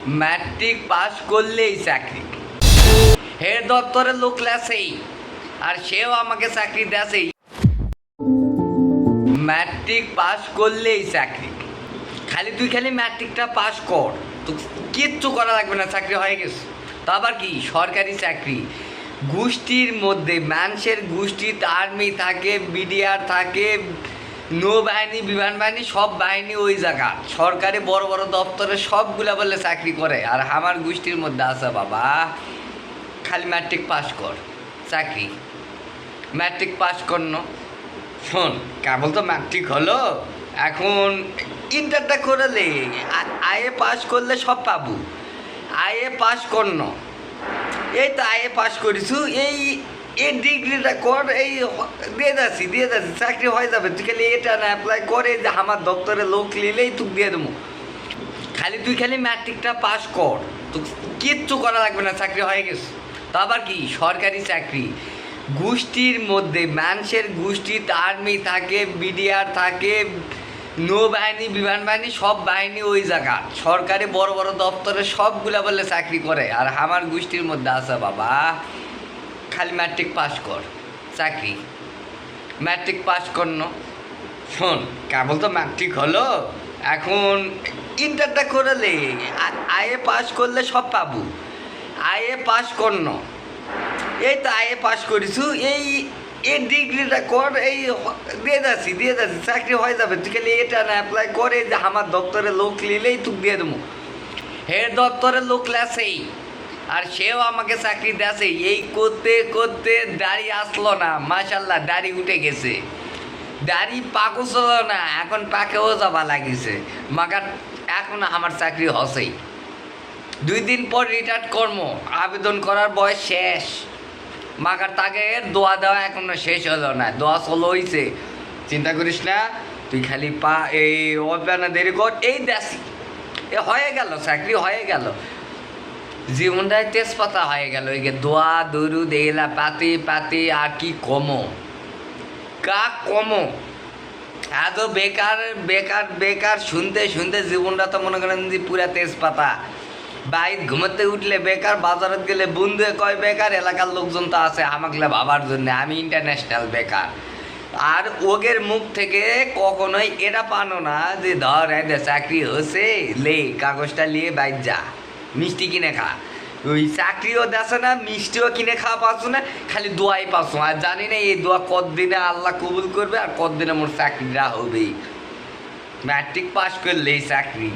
Matric pass করলেই চাকরি। Head দপ্তরের লোক লেসেই আর সেও আমাকে চাকরি দেছেই। ম্যাট্রিক পাস করলেই চাকরি। তুই খালি ম্যাট্রিকটা পাস কর, তো কিচ্ছু করা লাগবে না, চাকরি হয়ে গেছে। তা আবার কি সরকারি চাকরি। গোষ্ঠীর মধ্যে মানুষের গোষ্ঠীতে আর্মি থাকে, বিডিআর থাকে, নৌবাহিনী, বিমান বাহিনী, সব বাহিনী ওই জায়গা। সরকারি বড় বড় দপ্তরে সবগুলা বলে চাকরি করে। আর আমার গোষ্ঠীর মধ্যে আছে বাবা, খালি ম্যাট্রিক পাস কর চাকরি। ম্যাট্রিক পাস করন, শোন কেবল তো ম্যাট্রিক হলো, এখন ইন্টারটা করলে আইএ পাস করলে সব পাবো। আইএ পাস করন, এই তো আইএ পাস করিছু, এই ডিগ্রিটা কর, এই দিয়ে যাচ্ছি চাকরি হয়ে যাবে। তুই খালি এটা না অ্যাপ্লাই করে যে আমার দপ্তরে লোক নিলেই তুই দিয়ে দেবো। তুই খালি ম্যাট্রিকটা পাস কর, তো কিচ্ছু করা লাগবে না, চাকরি হয়ে গেছে। তা আবার কি সরকারি চাকরি। গোষ্ঠীর মধ্যে মানুষের গোষ্ঠীতে আর্মি থাকে, বিডিআর থাকে, নৌবাহিনী, বিমান বাহিনী, সব বাহিনী ওই জায়গা। সরকারি বড় বড় দপ্তরে সবগুলা বলে চাকরি করে। আর আমার গোষ্ঠীর মধ্যে আছে বাবা, খালি ম্যাট্রিক পাস কর চাকরি। ম্যাট্রিক পাস করন, শোন কেবল তো ম্যাট্রিক হলো, এখন ইন্টারটা করলে আইএ পাস করলে সব পাবো। আইএ পাস করন, এই তো আইএ পাস করিছু, এই ডিগ্রিটা কর, এই দিয়ে যাচ্ছি চাকরি হয়ে যাবে। তুই খালি এটা না অ্যাপ্লাই করে যে আমার দপ্তরে লোক নিলেই তুই দিয়ে দেবো। হেড দপ্তরের লোক লেসেই আর সেও আমাকে চাকরি দেছেই। এই করতে করতে দাড়ি আসলো না, মাশাল্লাহ দাড়ি উঠে গেছে। দাড়ি পাকও ছিল না, এখন পাকেও যাবা লাগিছে। মাগার এখন আমার চাকরি হসেই। 2 দিন পর রিটায়ার্ড কর্ম, আবেদন করার বয়স শেষ। মাগার তাকে দোয়া দেওয়া এখনো শেষ হলো না, দোয়া চলো হইছে। চিন্তা করিস না, তুই খালি এই অল্পানা দেরি কর, এই দেশি এ হয়ে গেল, চাকরি হয়ে গেল, জীবনটাই তেজপাতা হয়ে গেল। এই দোয়া দরুদ এলা পাতি পাতি আর কি কমো এত বেকার বেকার বেকার শুনতে শুনতে জীবনটা তো মনে করেন যে পুরা তেজপাতা। বাইর ঘুমাতে উঠলে বেকার, বাজারত গেলে বন্ধু কয় বেকার, এলাকার লোকজন তো আছে আমাকে ভাবার জন্য আমি ইন্টারন্যাশনাল বেকার। আর ওগের মুখ থেকে কখনোই এটা পানো না যে ধর চাকরি হচ্ছে, লে কাগজটা নিয়ে বাইর যা, মিষ্টি কিনে খা। ওই চাকরিও দেখে না, মিষ্টিও কিনে খাওয়া পাচ্ছ না, খালি দোয়াই পাচ্ছ। আর জানি না এই দোয়া কতদিনে আল্লাহ কবুল করবে আর কতদিনে মোর চাকরিটা হবে। ম্যাট্রিক পাস করলেই চাকরি।